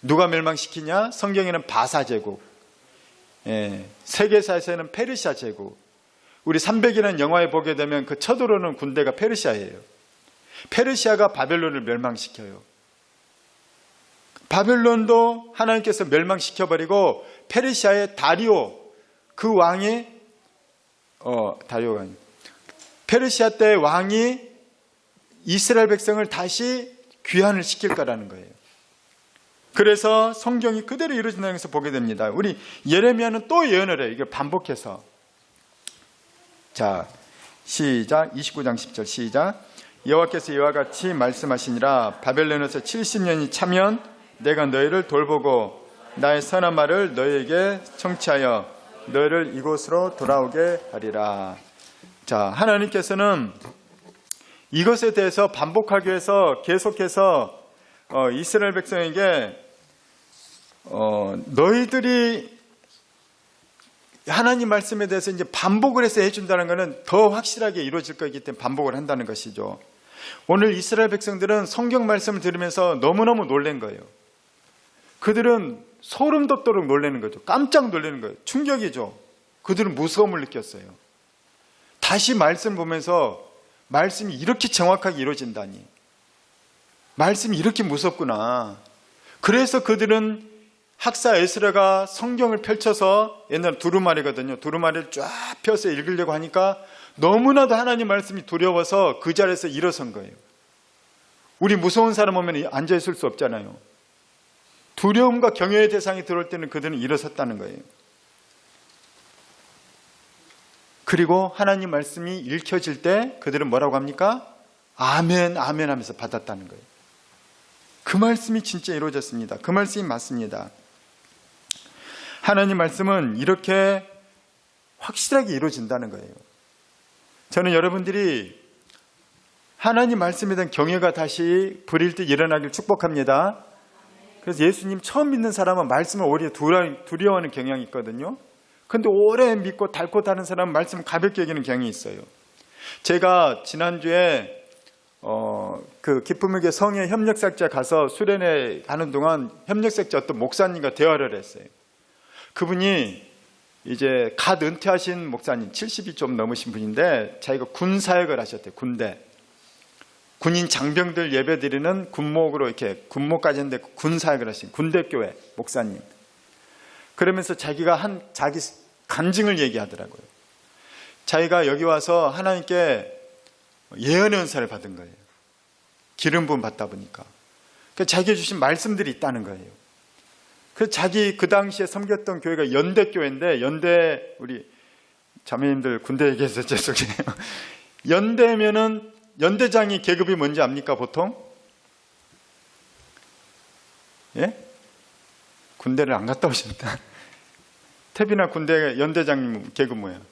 누가 멸망시키냐? 성경에는 바사 제국, 세계사에서는 페르시아 제국. 우리 300이라는 영화에 보게 되면 그 쳐들어오는 군대가 페르시아예요. 페르시아가 바벨론을 멸망시켜요. 바벨론도 하나님께서 멸망시켜버리고 페르시아의 다리오, 그 왕이 다리오가 아니에요. 페르시아 때 왕이 이스라엘 백성을 다시 귀환을 시킬 거라는 거예요. 그래서 성경이 그대로 이루어진다는 것을 보게 됩니다. 우리 예레미야는 또 예언을 해요. 이게 반복해서. 자, 시작. 29장 10절 시작. 여호와께서 이와 같이 말씀하시니라. 바벨론에서 70년이 차면 내가 너희를 돌보고 나의 선한 말을 너희에게 청취하여 너희를 이곳으로 돌아오게 하리라. 자, 하나님께서는 이것에 대해서 반복하기 위해서 계속해서 이스라엘 백성에게 너희들이 하나님 말씀에 대해서 이제 반복을 해서 해준다는 것은 더 확실하게 이루어질 거기 때문에 반복을 한다는 것이죠. 오늘 이스라엘 백성들은 성경 말씀을 들으면서 너무너무 놀란 거예요. 그들은 소름 돋도록 놀라는 거죠. 깜짝 놀라는 거예요. 충격이죠. 그들은 무서움을 느꼈어요. 다시 말씀 보면서 말씀이 이렇게 정확하게 이루어진다니. 말씀이 이렇게 무섭구나. 그래서 그들은 학사 에스라가 성경을 펼쳐서, 옛날 두루마리거든요. 두루마리를 쫙 펴서 읽으려고 하니까 너무나도 하나님 말씀이 두려워서 그 자리에서 일어선 거예요. 우리 무서운 사람 오면 앉아있을 수 없잖아요. 두려움과 경외의 대상이 들어올 때는 그들은 일어섰다는 거예요. 그리고 하나님 말씀이 읽혀질 때 그들은 뭐라고 합니까? 아멘, 아멘 하면서 받았다는 거예요. 그 말씀이 진짜 이루어졌습니다. 그 말씀이 맞습니다. 하나님 말씀은 이렇게 확실하게 이루어진다는 거예요. 저는 여러분들이 하나님 말씀에 대한 경외가 다시 불일 듯 일어나길 축복합니다. 그래서 예수님 처음 믿는 사람은 말씀을 오히려 두려워하는 경향이 있거든요. 근데 오래 믿고 닳고 다른 사람은 말씀을 가볍게 여기는 경향이 있어요. 제가 지난주에 그 기쁨의 교회 성의 협력사역자 가서 수련회 하는 동안 협력사역자 어떤 목사님과 대화를 했어요. 그분이 이제 갓 은퇴하신 목사님, 70이 좀 넘으신 분인데 자기가 군 사역을 하셨대요. 군대. 군인 장병들 예배 드리는 군목으로 이렇게 군목까지 했는데 군 사역을 하신 군대교회 목사님. 그러면서 자기가 한 자기 간증을 얘기하더라고요. 자기가 여기 와서 하나님께 예언의 은사를 받은 거예요. 기름 부음 받다 보니까. 그러니까 자기가 주신 말씀들이 있다는 거예요. 그래서 자기 그 당시에 섬겼던 교회가 연대교회인데, 연대, 우리 자매님들 군대 얘기해서 죄송해요. 연대면은 연대장이 계급이 뭔지 압니까 보통? 예? 군대를 안 갔다 오십니다. 태비나 군대 연대장님 계급 뭐예요?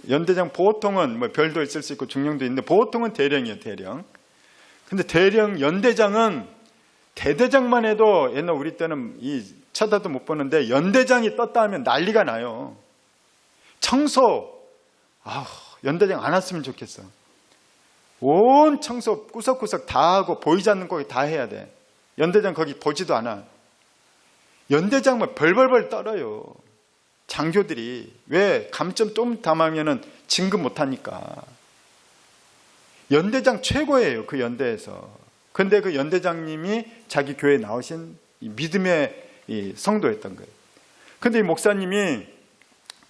연대장 보통은 뭐 별도 있을 수 있고 중령도 있는데 보통은 대령이에요. 대령. 근데 대령 연대장은 대대장만 해도 옛날 우리 때는 이 쳐다도 못 보는데 연대장이 떴다 하면 난리가 나요. 청소, 연대장 안 왔으면 좋겠어. 온 청소 구석구석 다 하고 보이지 않는 거기 다 해야 돼. 연대장 거기 보지도 않아. 연대장은 벌벌벌 떨어요. 장교들이. 왜? 감점 좀 담으면은 진급 못하니까. 연대장 최고예요. 그 연대에서. 근데 그 연대장님이 자기 교회에 나오신 이 믿음의 이 성도였던 거예요. 근데 이 목사님이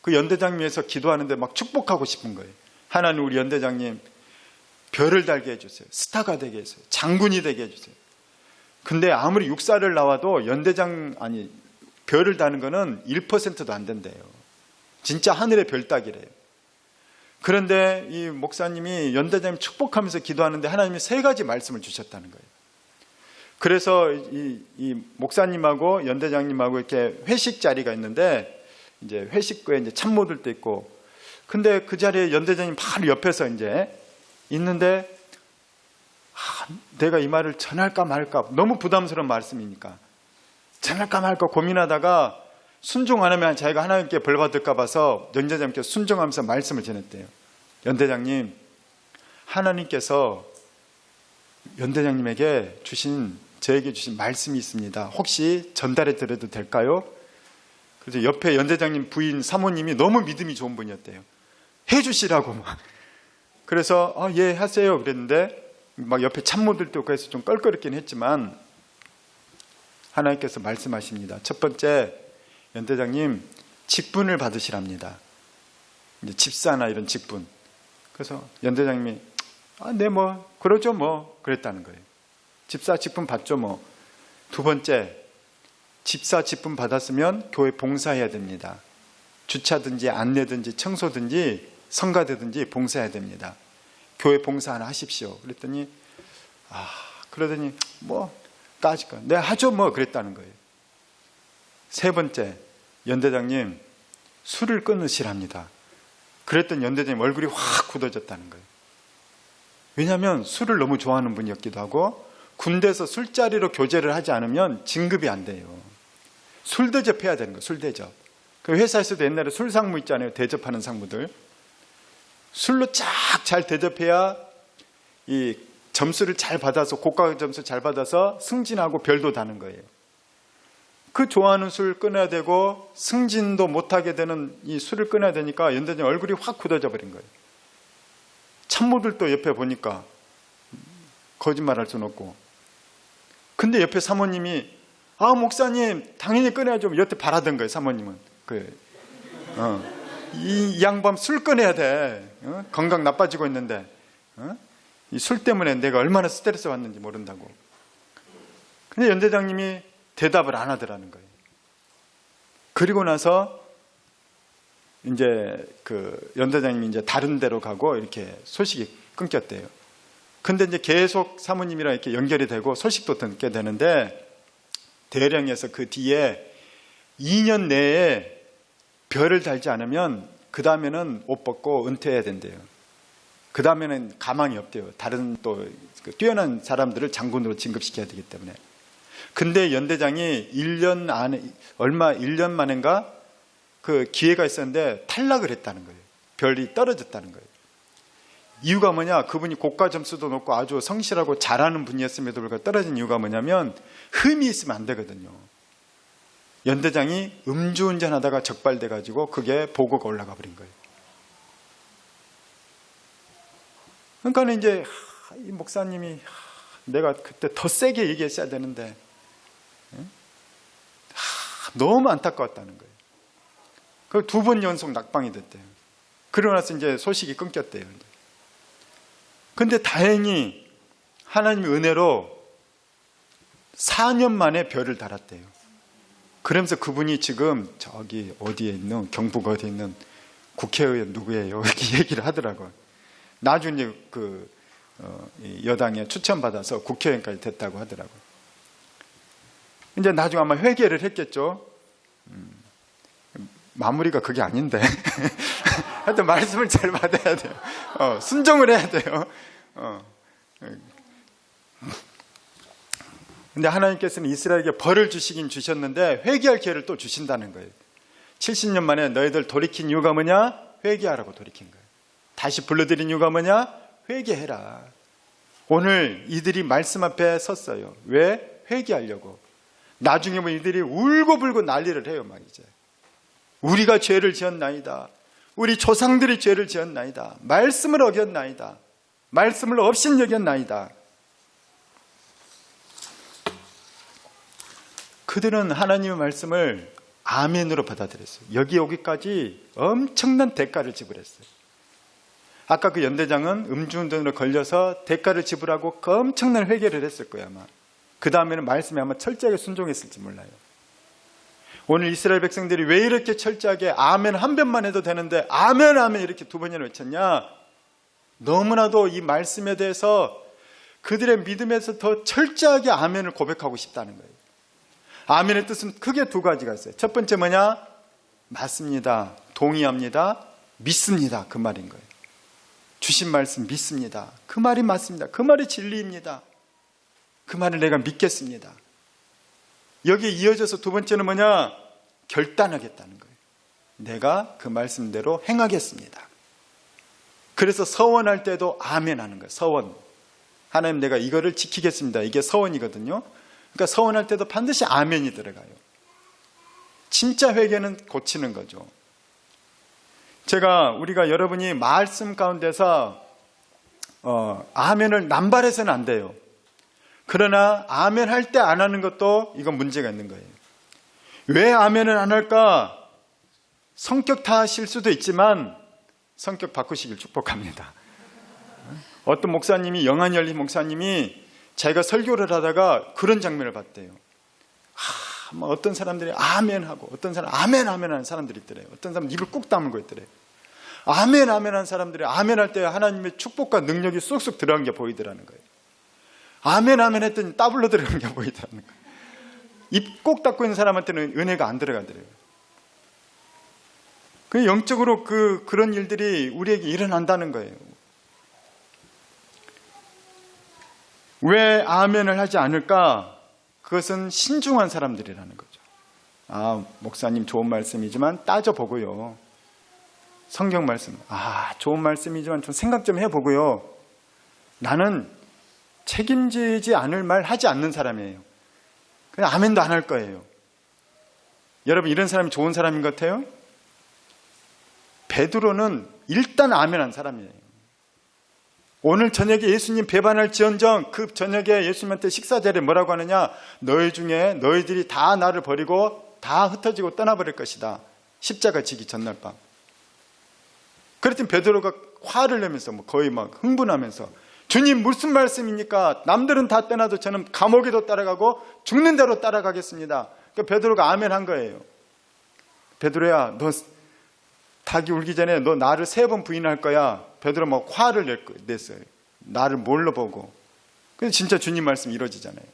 그 연대장님 위해서 기도하는데 막 축복하고 싶은 거예요. 하나님 우리 연대장님 별을 달게 해주세요. 스타가 되게 해주세요. 장군이 되게 해주세요. 근데 아무리 육사를 나와도 연대장 별을 다는 거는 1%도 안 된대요. 진짜 하늘의 별 따기래요. 그런데 이 목사님이 연대장님 축복하면서 기도하는데 하나님이 3가지 말씀을 주셨다는 거예요. 그래서 이 목사님하고 연대장님하고 이렇게 회식 자리가 있는데, 이제 회식구에 이제 참모들도 있고, 근데 그 자리에 연대장님 바로 옆에서 이제 있는데, 내가 이 말을 전할까 말까, 너무 부담스러운 말씀이니까 전할까 말까 고민하다가 순종 안 하면 자기가 하나님께 벌 받을까 봐서 연대장님께 순종하면서 말씀을 전했대요. 연대장님, 하나님께서 연대장님에게 저에게 주신 말씀이 있습니다. 혹시 전달해 드려도 될까요? 그래서 옆에 연대장님 부인 사모님이 너무 믿음이 좋은 분이었대요. 해주시라고 막. 그래서 예 하세요 그랬는데 막 옆에 참모들도 있고 해서 좀 껄끄럽긴 했지만 하나님께서 말씀하십니다. 첫 번째, 연대장님 직분을 받으시랍니다. 이제 집사나 이런 직분. 그래서 연대장님이 네 뭐 그러죠 뭐 그랬다는 거예요. 집사 직분 받죠 뭐. 두 번째, 집사 직분 받았으면 교회 봉사해야 됩니다. 주차든지 안내든지 청소든지 성가되든지 봉사해야 됩니다. 교회 봉사 하나 하십시오. 그랬더니 그러더니 뭐 따질까? 네 하죠 뭐 그랬다는 거예요. 세 번째, 연대장님 술을 끊으시랍니다. 그랬더니 연대장님 얼굴이 확 굳어졌다는 거예요. 왜냐하면 술을 너무 좋아하는 분이었기도 하고 군대에서 술자리로 교제를 하지 않으면 진급이 안 돼요. 술 대접해야 되는 거예요. 술 대접. 그 회사에서도 옛날에 술 상무 있잖아요. 대접하는 상무들. 술로 쫙 잘 대접해야 이 점수를 잘 받아서 고가 점수 잘 받아서 승진하고 별도 다는 거예요. 그 좋아하는 술 끊어야 되고 승진도 못하게 되는 이 술을 끊어야 되니까 연대장님 얼굴이 확 굳어져 버린 거예요. 참모들도 옆에 보니까 거짓말할 수는 없고. 근데 옆에 사모님이 목사님 당연히 끊어야죠. 여태 바라던 거예요. 사모님은 이 양반 술 끊어야 돼. 건강 나빠지고 있는데 이 술 때문에 내가 얼마나 스트레스 받는지 모른다고. 근데 연대장님이 대답을 안 하더라는 거예요. 그리고 나서 이제 그 연대장님이 이제 다른 데로 가고 이렇게 소식이 끊겼대요. 근데 이제 계속 사모님이랑 이렇게 연결이 되고 소식도 듣게 되는데, 대령에서 그 뒤에 2년 내에 별을 달지 않으면 그 다음에는 옷 벗고 은퇴해야 된대요. 그 다음에는 가망이 없대요. 다른 또 뛰어난 사람들을 장군으로 진급시켜야 되기 때문에. 근데 연대장이 1년 만인가 그 기회가 있었는데 탈락을 했다는 거예요. 별이 떨어졌다는 거예요. 이유가 뭐냐? 그분이 고가 점수도 높고 아주 성실하고 잘하는 분이었음에도 불구하고 떨어진 이유가 뭐냐면 흠이 있으면 안 되거든요. 연대장이 음주운전하다가 적발돼가지고 그게 보고가 올라가 버린 거예요. 그러니까 이제 이 목사님이 내가 그때 더 세게 얘기했어야 되는데 너무 안타까웠다는 거예요. 그 2번 연속 낙방이 됐대요. 그러고 나서 이제 소식이 끊겼대요. 근데 다행히 하나님의 은혜로 4년 만에 별을 달았대요. 그러면서 그분이 지금 저기 어디에 있는, 경북 어디에 있는 국회의원 누구예요? 이렇게 얘기를 하더라고요. 나중에 이제 여당에 추천받아서 국회의원까지 됐다고 하더라고요. 이제 나중에 아마 회개를 했겠죠. 마무리가 그게 아닌데. 하여튼 말씀을 잘 받아야 돼요. 순종을 해야 돼요. 근데 하나님께서는 이스라엘에게 벌을 주시긴 주셨는데 회개할 기회를 또 주신다는 거예요. 70년 만에 너희들 돌이킨 이유가 뭐냐? 회개하라고 돌이킨 거예요. 다시 불러들인 이유가 뭐냐? 회개해라. 오늘 이들이 말씀 앞에 섰어요. 왜? 회개하려고. 나중에 보면 이들이 울고불고 난리를 해요. 막 이제 우리가 죄를 지었나이다. 우리 조상들이 죄를 지었나이다. 말씀을 어겼나이다. 말씀을 업신여겼나이다. 그들은 하나님의 말씀을 아멘으로 받아들였어요. 여기 오기까지 엄청난 대가를 지불했어요. 아까 그 연대장은 음주운전으로 걸려서 대가를 지불하고 그 엄청난 회개를 했을 거예요 아마. 그 다음에는 말씀에 아마 철저하게 순종했을지 몰라요. 오늘 이스라엘 백성들이 왜 이렇게 철저하게 아멘 한 번만 해도 되는데 아멘 아멘 이렇게 2번이나 외쳤냐? 너무나도 이 말씀에 대해서 그들의 믿음에서 더 철저하게 아멘을 고백하고 싶다는 거예요. 아멘의 뜻은 크게 2가지가 있어요. 첫 번째 뭐냐? 맞습니다. 동의합니다. 믿습니다. 그 말인 거예요. 주신 말씀 믿습니다. 그 말이 맞습니다. 그 말이 진리입니다. 그 말을 내가 믿겠습니다. 여기에 이어져서 2번째는 뭐냐? 결단하겠다는 거예요. 내가 그 말씀대로 행하겠습니다. 그래서 서원할 때도 아멘 하는 거예요. 서원. 하나님 내가 이거를 지키겠습니다. 이게 서원이거든요. 그러니까 서원할 때도 반드시 아멘이 들어가요. 진짜 회개는 고치는 거죠. 우리가 여러분이 말씀 가운데서 아멘을 남발해서는 안 돼요. 그러나 아멘 할 때 안 하는 것도 이건 문제가 있는 거예요. 왜 아멘을 안 할까? 성격 탓일 수도 있지만 성격 바꾸시길 축복합니다. 어떤 목사님이, 영안이 열린 목사님이 자기가 설교를 하다가 그런 장면을 봤대요. 어떤 사람들이 아멘하고 어떤 사람 아멘 아멘 하는 사람들이 있더래요. 어떤 사람 입을 꾹 다물고 있더래요. 아멘 아멘 하는 사람들이 아멘 할 때 하나님의 축복과 능력이 쏙쏙 들어간 게 보이더라는 거예요. 아멘 아멘 했더니 따블로 들어간 게 보이더라는 거예요. 입 꼭 닫고 있는 사람한테는 은혜가 안 들어가더래요. 그 영적으로 그런 일들이 우리에게 일어난다는 거예요. 왜 아멘을 하지 않을까? 그것은 신중한 사람들이라는 거죠. 목사님 좋은 말씀이지만 따져보고요. 성경 말씀, 좋은 말씀이지만 좀 생각 좀 해보고요. 나는 책임지지 않을 말 하지 않는 사람이에요. 그냥 아멘도 안 할 거예요. 여러분 이런 사람이 좋은 사람인 것 같아요? 베드로는 일단 아멘 한 사람이에요. 오늘 저녁에 예수님 배반할지언정 그 저녁에 예수님한테 식사 자리에 뭐라고 하느냐? 너희 중에 너희들이 다 나를 버리고 다 흩어지고 떠나버릴 것이다. 십자가 지기 전날 밤. 그랬더니 베드로가 화를 내면서 거의 막 흥분하면서 주님 무슨 말씀입니까? 남들은 다 떠나도 저는 감옥에도 따라가고 죽는 대로 따라가겠습니다. 그러니까 베드로가 아멘 한 거예요. 베드로야 너 닭이 울기 전에 너 나를 3번 부인할 거야. 베드로 막 화를 냈어요. 나를 뭘로 보고. 근데 진짜 주님 말씀이 이루어지잖아요.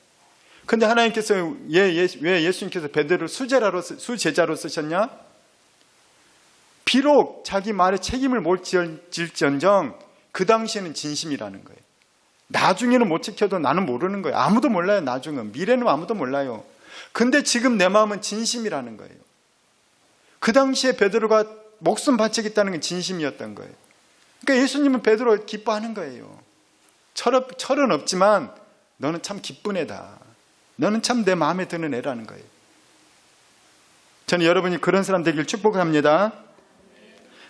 근데 하나님께서 왜 예수님께서 베드로를 수제자로 쓰셨냐? 비록 자기 말에 책임을 못 질지언정 그 당시에는 진심이라는 거예요. 나중에는 못 지켜도 나는 모르는 거예요. 아무도 몰라요. 나중은. 미래는 아무도 몰라요. 근데 지금 내 마음은 진심이라는 거예요. 그 당시에 베드로가 목숨 바치겠다는 건 진심이었던 거예요. 그러니까 예수님은 베드로 기뻐하는 거예요. 철은 없지만 너는 참 기쁜 애다. 너는 참 내 마음에 드는 애라는 거예요. 저는 여러분이 그런 사람 되길 축복합니다.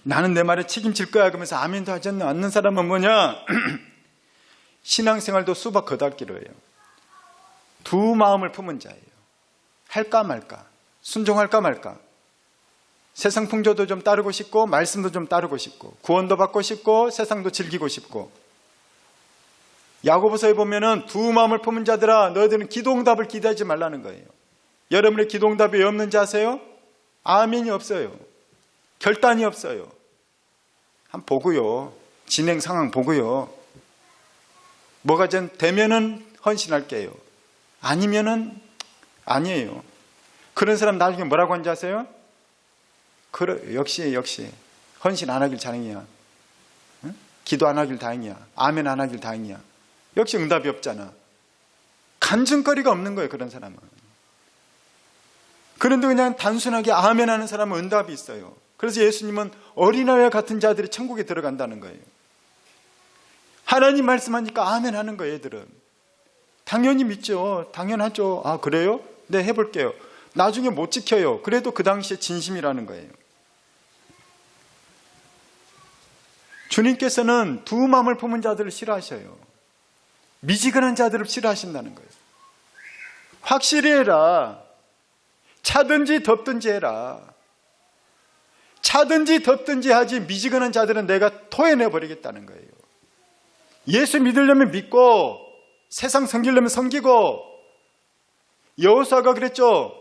나는 내 말에 책임질 거야 그러면서 아멘도 하지 않는 사람은 뭐냐? 신앙생활도 수박 거닫기로 해요. 2 마음을 품은 자예요. 할까 말까, 순종할까 말까. 세상 풍조도 좀 따르고 싶고 말씀도 좀 따르고 싶고 구원도 받고 싶고 세상도 즐기고 싶고. 야고보서에 보면은 두 마음을 품은 자들아 너희들은 기도응답을 기대하지 말라는 거예요. 여러분의 기도응답이 왜 없는지 아세요? 아멘이 없어요. 결단이 없어요. 한번 보고요. 진행 상황 보고요. 뭐가 좀 되면은 헌신할게요. 아니면은 아니에요. 그런 사람 나중에 뭐라고 하는지 아세요? 역시 헌신 안 하길 다행이야. 응? 기도 안 하길 다행이야. 아멘 안 하길 다행이야. 역시 응답이 없잖아. 간증거리가 없는 거예요. 그런 사람은. 그런데 그냥 단순하게 아멘 하는 사람은 응답이 있어요. 그래서 예수님은 어린아이와 같은 자들이 천국에 들어간다는 거예요. 하나님 말씀하니까 아멘 하는 거예요. 애들은 당연히 믿죠. 당연하죠. 아 그래요? 네 해볼게요. 나중에 못 지켜요. 그래도 그 당시에 진심이라는 거예요. 주님께서는 두 마음을 품은 자들을 싫어하셔요. 미지근한 자들을 싫어하신다는 거예요. 확실히 해라. 차든지 덥든지 해라. 차든지 덥든지 하지 미지근한 자들은 내가 토해내버리겠다는 거예요. 예수 믿으려면 믿고 세상 섬기려면 섬기고. 여호수아가 그랬죠.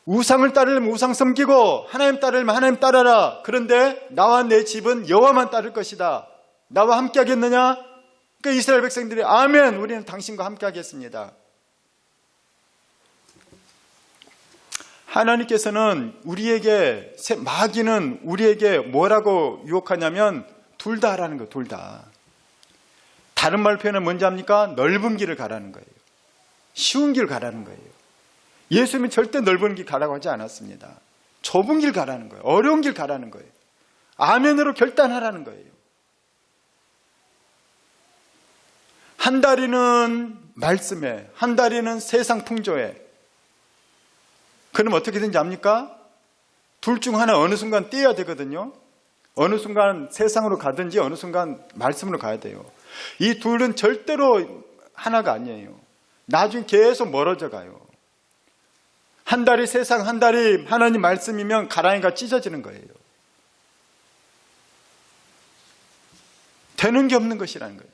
우상을 따르려면 우상 섬기고 하나님 따르려면 하나님 따라라. 그런데 나와 내 집은 여호와만 따를 것이다. 나와 함께 하겠느냐? 그러니까 이스라엘 백성들이 아멘 우리는 당신과 함께 하겠습니다. 하나님께서는 우리에게 마귀는 우리에게 뭐라고 유혹하냐면 둘 다 하라는 거예요. 둘 다. 다른 말 표현은 뭔지 압니까? 넓은 길을 가라는 거예요. 쉬운 길 가라는 거예요. 예수님은 절대 넓은 길 가라고 하지 않았습니다. 좁은 길 가라는 거예요. 어려운 길 가라는 거예요. 아멘으로 결단하라는 거예요. 한 다리는 말씀에, 한 다리는 세상 풍조에. 그럼 어떻게 되는지 압니까? 둘 중 하나 어느 순간 떼야 되거든요. 어느 순간 세상으로 가든지 어느 순간 말씀으로 가야 돼요. 이 둘은 절대로 하나가 아니에요. 나중에 계속 멀어져 가요. 한 다리 세상, 한 다리 하나님 말씀이면 가랑이가 찢어지는 거예요. 되는 게 없는 것이라는 거예요.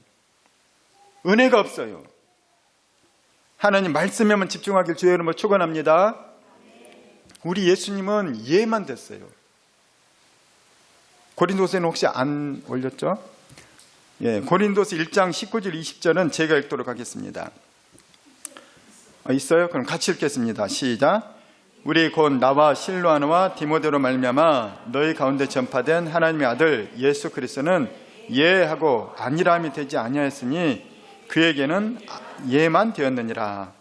은혜가 없어요. 하나님 말씀에만 집중하길 주의 이름으로 축원합니다. 우리 예수님은 예만 됐어요. 고린도서에는 혹시 안 올렸죠? 예, 고린도서 1장 19절 20절은 제가 읽도록 하겠습니다. 있어요? 그럼 같이 읽겠습니다. 시작. 우리 곧 나와 실로아노와 디모데로 말미암아 너희 가운데 전파된 하나님의 아들 예수 그리스도는 예하고 아니라함이 되지 아니하였으니 그에게는 예만 되었느니라.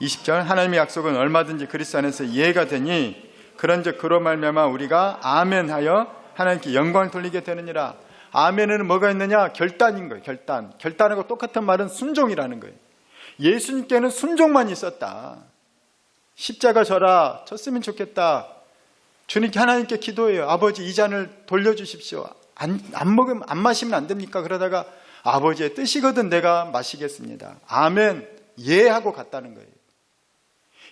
20절 하나님의 약속은 얼마든지 그리스도 안에서 예가 되니 그런즉 그로 말미암아 우리가 아멘하여 하나님께 영광을 돌리게 되느니라. 아멘에는 뭐가 있느냐? 결단인 거예요. 결단하고 똑같은 말은 순종이라는 거예요. 예수님께는 순종만 있었다. 십자가 져라 졌으면 좋겠다. 주님께 하나님께 기도해요. 아버지 이 잔을 돌려주십시오. 안 마시면 안 됩니까? 그러다가 아버지의 뜻이거든 내가 마시겠습니다. 아멘 예하고 갔다는 거예요.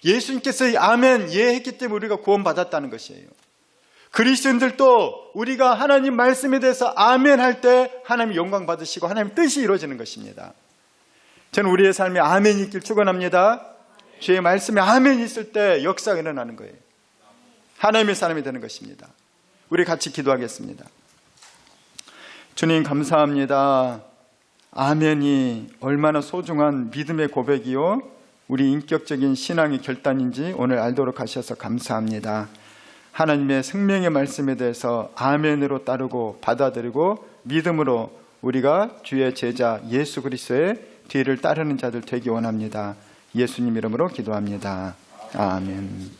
예수님께서 이 아멘 예했기 때문에 우리가 구원받았다는 것이에요. 그리스도인들도 우리가 하나님 말씀에 대해서 아멘 할 때 하나님 영광 받으시고 하나님 뜻이 이루어지는 것입니다. 저는 우리의 삶에 아멘이 있길 축원합니다. 주의 말씀에 아멘이 있을 때 역사가 일어나는 거예요. 하나님의 사람이 되는 것입니다. 우리 같이 기도하겠습니다. 주님 감사합니다. 아멘이 얼마나 소중한 믿음의 고백이요 우리 인격적인 신앙의 결단인지 오늘 알도록 하셔서 감사합니다. 하나님의 생명의 말씀에 대해서 아멘으로 따르고 받아들이고 믿음으로 우리가 주의 제자 예수 그리스도의 뒤를 따르는 자들 되기 원합니다. 예수님 이름으로 기도합니다. 아멘.